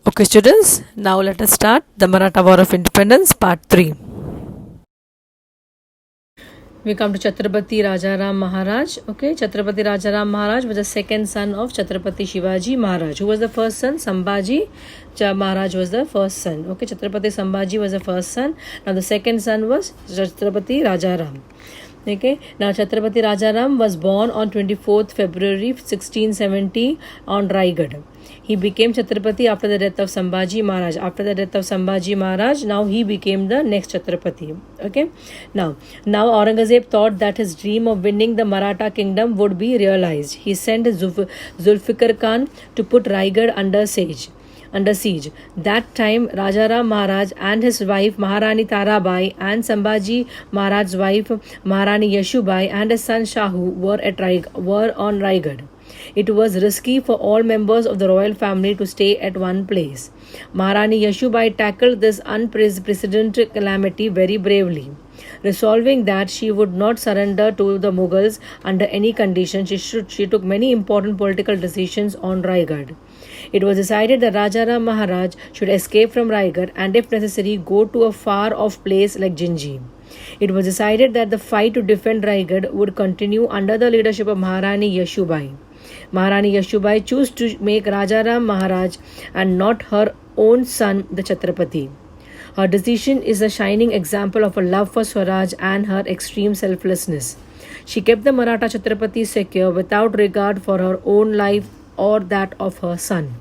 Okay, students, now let us start the Maratha War of Independence, Part 3. We come to Chhatrapati Rajaram Maharaj. Okay, Chhatrapati Rajaram Maharaj was the second son of Chhatrapati Shivaji Maharaj. Who was the first son? Sambhaji Maharaj was the first son. Okay, Chhatrapati Sambhaji was the first son. Now the second son was Chhatrapati Rajaram. Okay, now Chhatrapati Rajaram was born on 24th February 1670 on Raigad. He became Chhatrapati after the death of Sambhaji Maharaj. After the death of Sambhaji Maharaj, now he became the next Chhatrapati. Okay, now Aurangzeb thought that his dream of winning the Maratha kingdom would be realized. He sent Zulfikar Khan to put Raigad under siege. That time, Rajaram Maharaj and his wife Maharani Tarabai and Sambhaji Maharaj's wife Maharani Yashubai and his son Shahu were on Raigad. It was risky for all members of the royal family to stay at one place. Maharani Yashubai tackled this unprecedented calamity very bravely. Resolving that she would not surrender to the Mughals under any condition, she took many important political decisions on Raigad. It was decided that Rajaram Maharaj should escape from Raigad and, if necessary, go to a far-off place like Jinji. It was decided that the fight to defend Raigad would continue under the leadership of Maharani Yashubai. Maharani Yashubai chose to make Rajaram Maharaj and not her own son the Chhatrapati. Her decision is a shining example of her love for Swaraj and her extreme selflessness. She kept the Maratha Chhatrapati secure without regard for her own life or that of her son.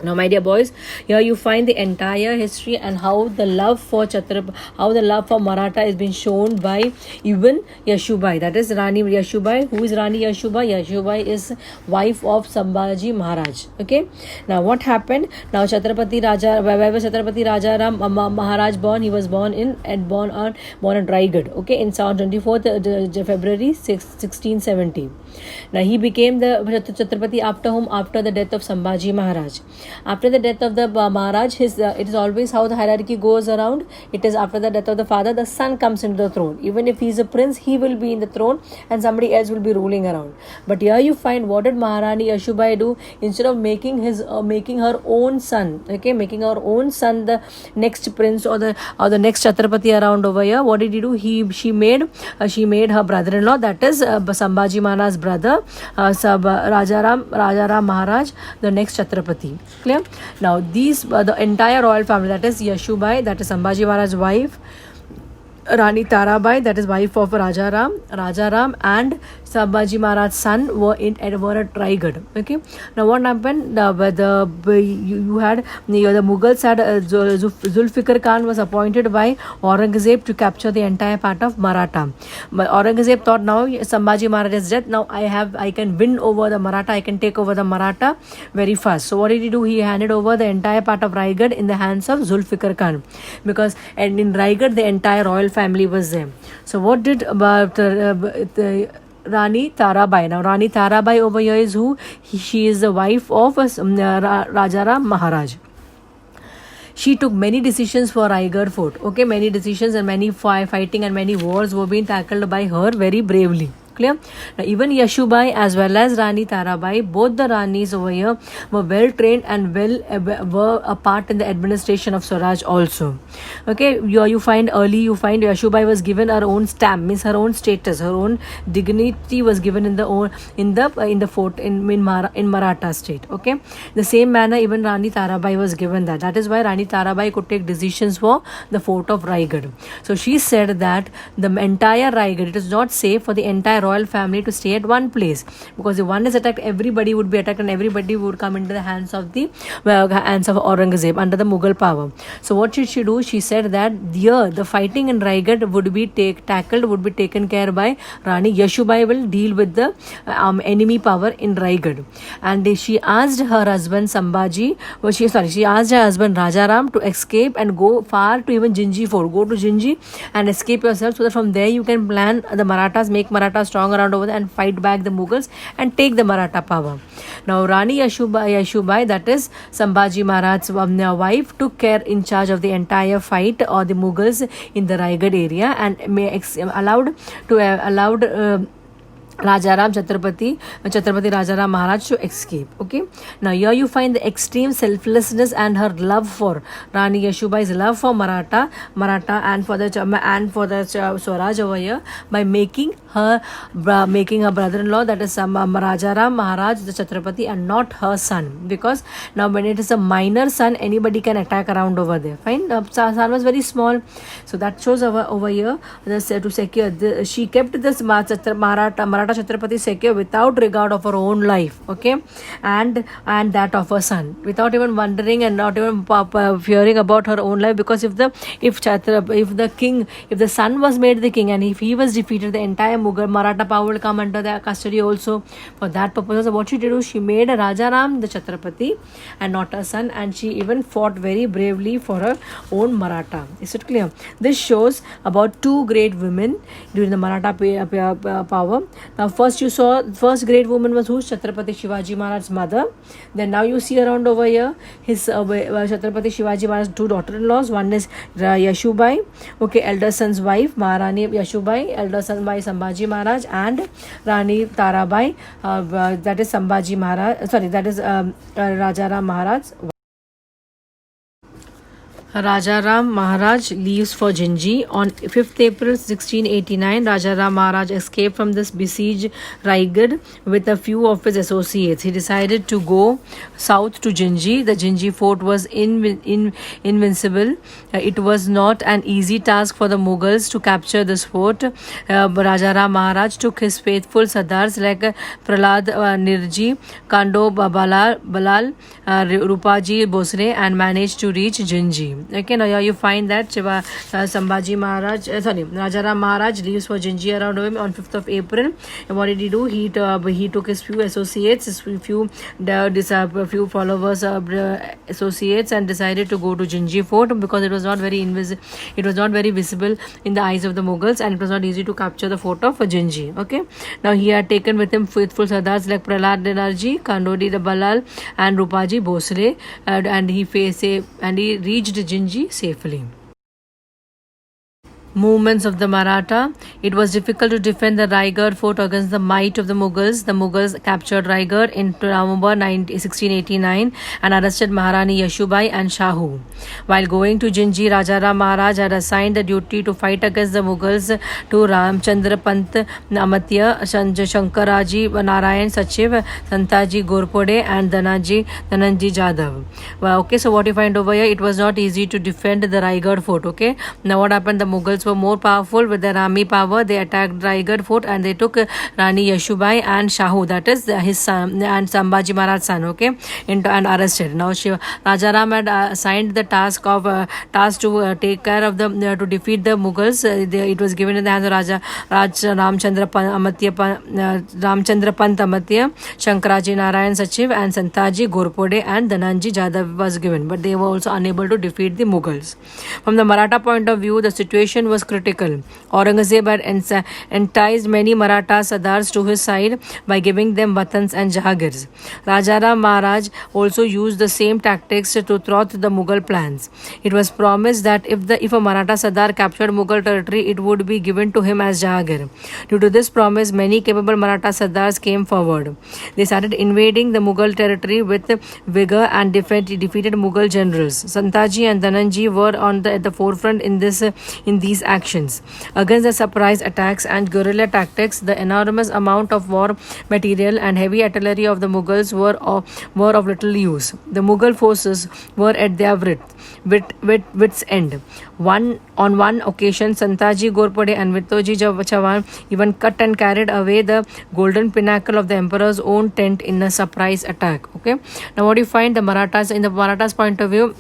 Now, my dear boys, here you find the entire history and how the love for Maratha has been shown by even Yashubai. That is Rani Yashubai. Who is Rani Yashubai? Yashubai is wife of Sambhaji Maharaj. Okay. Now, what happened? Now, where was Chhatrapati Rajaram Maharaj born? He was born on Raigad. Okay, in 24th February 1670. Now, he became the Chhatrapati after whom? After the death of Sambhaji Maharaj. After the death of the Maharaj, it is always how the hierarchy goes around. It is after the death of the father, the son comes into the throne. Even if he is a prince, he will be in the throne and somebody else will be ruling around. But here you find, what did Maharani Yashubai do? Instead of making her own son, making her own son the next prince or the next Chhatrapati around over here, what did he do? She made her brother-in-law, that is Sambhaji Maharaj's brother, Rajaram Maharaj, the next Chhatrapati. Clear? Now these the entire royal family, that is Yashubai, that is Sambhaji Maharaj's wife, Rani Tarabai, that is wife of Rajaram and Sambhaji Maharaj's son were at Raigad. Okay. Now what happened? The Mughals had Zulfikar Khan was appointed by Aurangzeb to capture the entire part of Maratha. But Aurangzeb thought, now Sambhaji Maharaj is dead. Now I can win over the Maratha. I can take over the Maratha very fast. So what did he do? He handed over the entire part of Raigad in the hands of Zulfikar Khan, and in Raigad the entire royal family was there. So what did Rani Tarabai? Now Rani Tarabai over here is who? She is the wife of Rajaram Maharaj. She took many decisions for Raigad fort. Okay, many decisions and many fighting and many wars were being tackled by her very bravely. Clear? Now, even Yashubai as well as Rani Tarabai, both the Ranis over here were well trained and were a part in the administration of Swaraj also. Okay, you find Yashubai was given her own stamp, means her own status, her own dignity was given in the fort in Maratha state. Okay, the same manner even Rani Tarabai was given that. That is why Rani Tarabai could take decisions for the fort of Raigad. So she said that the entire Raigad, it is not safe for the entire royal family to stay at one place, because if one is attacked, everybody would be attacked and everybody would come into the hands of Aurangzeb under the Mughal power. So what should she do? She said that here the fighting in Raigad would be taken care by Rani Yashubai, will deal with the enemy power in Raigad. And she asked her husband she asked her husband Rajaram to escape and go far to even Jinji fort. Go to Jinji and escape yourself, so that from there you can plan the Marathas, make Marathas strong around over there and fight back the Mughals and take the Maratha power. Now Rani Yashubai, that is Sambhaji Maharaj's wife, took care in charge of the entire fight or the Mughals in the Raigad area and allowed Rajaram Chhatrapati Rajaram Maharaj to escape. Okay. Now here you find the extreme selflessness and her love for Rani Yashubai's love for Maratha, and for the Swaraj over here by making her brother-in-law, that is Rajaram Maharaj the Chhatrapati, and not her son, because now when it is a minor son, anybody can attack around over there. Fine. Son was very small, so that shows over here to secure. She kept this Maratha Chhatrapati secure without regard of her own life, okay, and that of her son, without even wondering and not even fearing about her own life, because if the son was made the king and if he was defeated, the entire Mughal Maratha power will come under their custody also. For that purpose, what she did was she made a Rajaram the Chhatrapati and not her son, and she even fought very bravely for her own Maratha. Is it clear? This shows about two great women during the Maratha power. Now first great woman was who? Chhatrapati Shivaji Maharaj's mother. Then now you see around over here his Chhatrapati Shivaji Maharaj's two daughter-in-laws. One is Yashubai, okay, elder son's wife Maharani Yashubai, elder son's wife Sambhaji Maharaj, and Rani Tarabai, that is Sambhaji Maharaj, that is Rajaram Maharaj. Rajaram Maharaj leaves for Jinji. On 5th April 1689, Rajaram Maharaj escaped from this besieged Raigad with a few of his associates. He decided to go south to Jinji. The Jinji fort was invincible. It was not an easy task for the Mughals to capture this fort. Rajaram Maharaj took his faithful Sardars like Prahlad Nirji, Kando Balal, Rupaji Bosre, and managed to reach Jinji. Okay, now here you find that Sambhaji Maharaj, Rajaram Maharaj leaves for Jinji around him on 5th of April. And what did he do? He took his few associates, his few followers, associates, and decided to go to Jinji fort, because it was not very visible in the eyes of the Mughals, and it was not easy to capture the fort of Jinji. Okay, now he had taken with him faithful Sardars like Prahlad Banerjee, Kandodi Balal, and Rupaji Bosle, and he reached Jinji safely. Movements of the Maratha. It was difficult to defend the Raigad fort against the might of the Mughals. The Mughals captured Raigad in November 1689 and arrested Maharani Yashubai and Shahu. While going to Jinji, Rajaram Maharaj had assigned the duty to fight against the Mughals to Ramchandra Pant Amatya, Shankaraji Narayan Sachiv, Santaji Gorpode, and Dhananji Jadhav. Well, okay, so what you find over here, it was not easy to defend the Raigad fort. Okay, now what happened? The Mughals were more powerful with their army power. They attacked Raigad fort and they took Rani Yashubai and Shahu, that is his son, and Sambhaji Maharaj's son, okay, and arrested. Now Rajaram had assigned the task to take care of to defeat the Mughals. It was given in the hands of Ramchandra Pant Amatya, Shankaraji Narayan Sachiv, and Santaji Gorpode, and Dhananji Jadhav was given, but they were also unable to defeat the Mughals. From the Maratha point of view, the situation was critical. Aurangzeb had enticed many Maratha Sardars to his side by giving them watans and jahagirs. Rajaram Maharaj also used the same tactics to thwart the Mughal plans. It was promised that if a Maratha Sardar captured Mughal territory, it would be given to him as jahagir. Due to this promise, many capable Maratha Sardars came forward. They started invading the Mughal territory with vigor and defeated Mughal generals. Santaji and Dhananji were at the forefront in these actions. Against the surprise attacks and guerrilla tactics, the enormous amount of war material and heavy artillery of the Mughals were of little use. The Mughal forces were at their wit's end. On one occasion, Santaji Gorpade and Vittoji Chavan even cut and carried away the golden pinnacle of the emperor's own tent in a surprise attack. Okay. Now what do you find? In the Marathas point of view,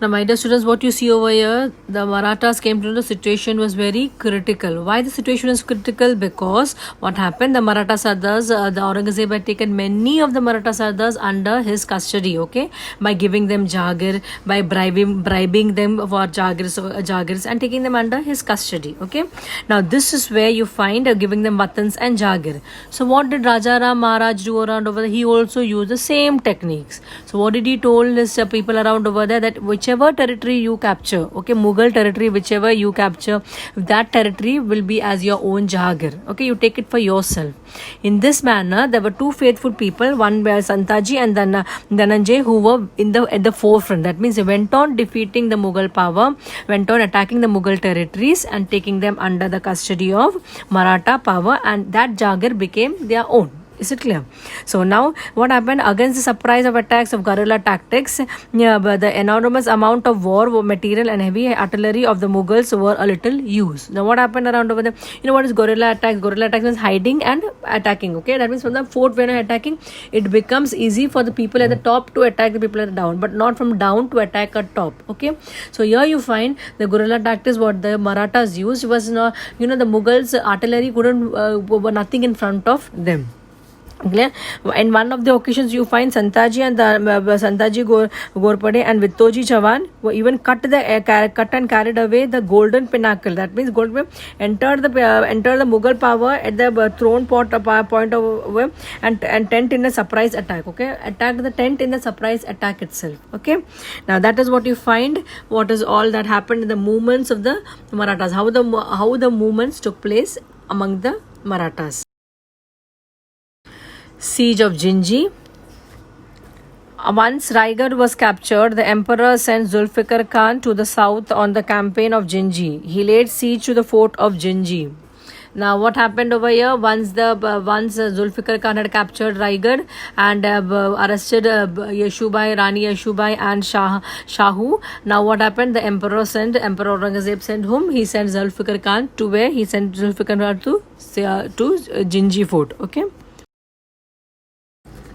now, my dear students, what you see over here, the Marathas came to know the situation was very critical. Why the situation was critical? Because what happened, the Maratha Sardars, the Aurangzeb had taken many of the Maratha Sardars under his custody, okay, by giving them jagir, by bribing them for jagirs and taking them under his custody, okay. Now, this is where you find giving them watans and jagir. So, what did Rajaram Maharaj do around over there? He also used the same techniques. So, what did he told his people around over there? That whichever whichever territory you capture, okay, Mughal territory, whichever you capture, that territory will be as your own Jahagir. Okay, you take it for yourself. In this manner, there were two faithful people, one were Santaji and Dhananjay, who were at the forefront. That means they went on defeating the Mughal power, went on attacking the Mughal territories and taking them under the custody of Maratha power, and that Jagir became their own. Is it clear? So now what happened against the surprise of attacks of guerrilla tactics, the enormous amount of war material and heavy artillery of the Mughals were a little used. Now what happened around over there? You know what is guerrilla attacks? Guerrilla attacks means hiding and attacking. Okay, that means from the fort when you're attacking, it becomes easy for the people at the top to attack the people at the down, but not from down to attack at top. Okay, so here you find the guerrilla tactics what the Marathas used was the Mughals artillery couldn't were nothing in front of them. Clear? In one of the occasions, you find Santaji and Santaji Ghorpade and Vittoji Chavan were even cut and carried away the golden pinnacle. That means entered the Mughal power at the throne point of and tent in a surprise attack. Okay, attacked the tent in the surprise attack itself. Okay, now that is what you find. What is all that happened in the movements of the Marathas? How the movements took place among the Marathas. Siege of Jinji. Once Raigad was captured, the emperor sent Zulfikar Khan to the south on the campaign of Jinji. He laid siege to the fort of Jinji. Now what happened over here? Once Zulfikar Khan had captured Raigad and arrested Yeshubai, Rani Yeshubai and Shahu. Now what happened? The Emperor Aurangzeb sent whom? He sent Zulfikar Khan to where? He sent Zulfikar Khan to Jinji fort. Okay.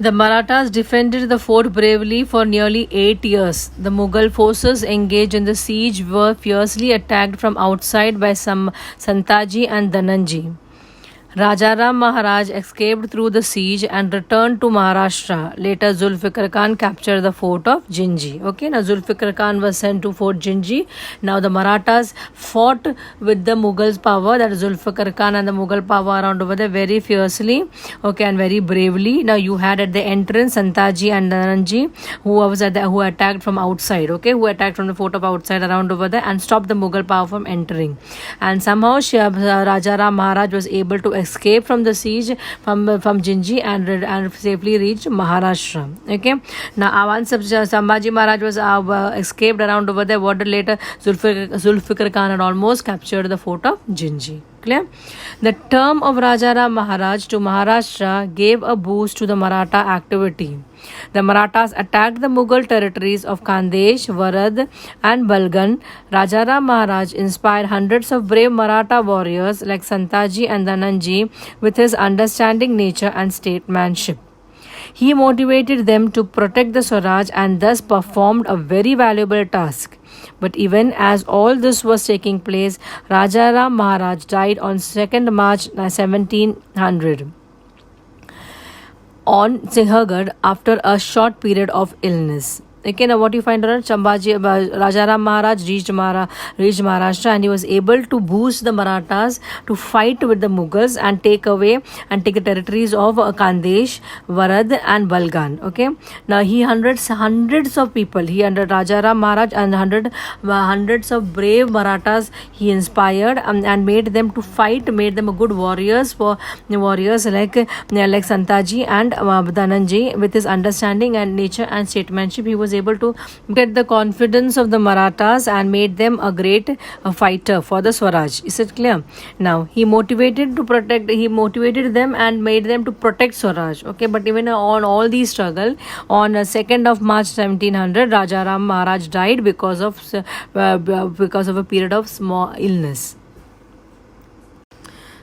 The Marathas defended the fort bravely for nearly 8 years. The Mughal forces engaged in the siege were fiercely attacked from outside by Santaji and Dhananjay. Rajaram Maharaj escaped through the siege and returned to Maharashtra. Later, Zulfikar Khan captured the fort of Jinji. Okay, now Zulfikar Khan was sent to Fort Jinji. Now the Marathas fought with the Mughals' power, that is Zulfikar Khan and the Mughal power around over there, very fiercely, okay, and very bravely. Now you had at the entrance Santaji and Dhananjay, who attacked from outside, okay, who attacked from the fort of outside around over there and stopped the Mughal power from entering. And somehow Rajaram Maharaj was able to escape from the siege from Jinji and safely reached Maharashtra. Okay. Now once Sambhaji Maharaj was escaped around over there, what later Zulfikar Khan had almost captured the fort of Jinji. Clear? The term of Rajaram Maharaj to Maharashtra gave a boost to the Maratha activity. The Marathas attacked the Mughal territories of Khandesh, Varad and Balgan. Rajaram Maharaj inspired hundreds of brave Maratha warriors like Santaji and Dhananjay with his understanding nature and statesmanship. He motivated them to protect the Swaraj and thus performed a very valuable task. But even as all this was taking place, Rajaram Maharaj died on 2nd March 1700 on Sinhagad after a short period of illness. Okay, now what you find out, Rajaram Maharaj reached Maharashtra and he was able to boost the Marathas to fight with the Mughals and take the territories of Khandesh, Varad and Balgan. Okay, now he hundreds of people, Rajaram Maharaj and hundreds of brave Marathas he inspired and made them to fight, made them good warriors like Santaji and Dhananjay. With his understanding and nature and statesmanship, he was able to get the confidence of the Marathas and made them a great fighter for the Swaraj. Is it clear? Now he motivated them and made them to protect Swaraj. Okay, but even on all these struggle, on 2nd of March 1700, Rajaram Maharaj died because of a period of small illness.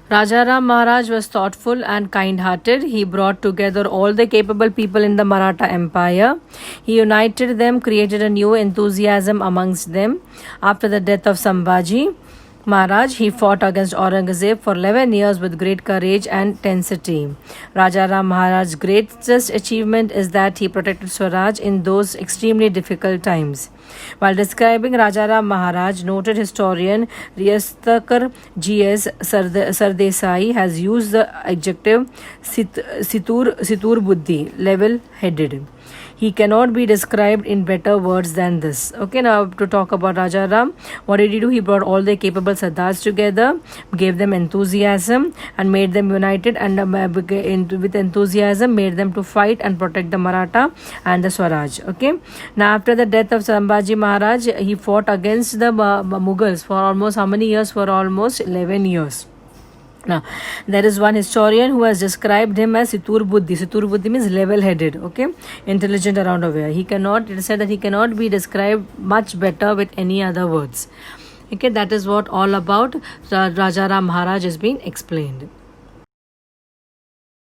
Rajaram Maharaj was thoughtful and kind-hearted. He brought together all the capable people in the Maratha Empire. He united them, created a new enthusiasm amongst them. After the death of Sambhaji Maharaj, he fought against Aurangzeb for 11 years with great courage and intensity. Rajaram Maharaj's greatest achievement is that he protected Swaraj in those extremely difficult times. While describing Rajaram Maharaj, noted historian Riyastakar G.S. Sardesai has used the adjective Situr Buddhi, level-headed. He cannot be described in better words than this. Okay, now to talk about Raja Ram, what did he do? He brought all the capable Sardars together, gave them enthusiasm and made them united, and with enthusiasm made them to fight and protect the Maratha and the Swaraj. Okay, now after the death of Sambhaji Maharaj, he fought against the Mughals for almost how many years? For almost 11 years. Now, there is one historian who has described him as Situr Buddhi. Situr Buddhi means level-headed, okay, intelligent around aware. It is said that he cannot be described much better with any other words. Okay, that is what all about Raja Ram Maharaj is being explained.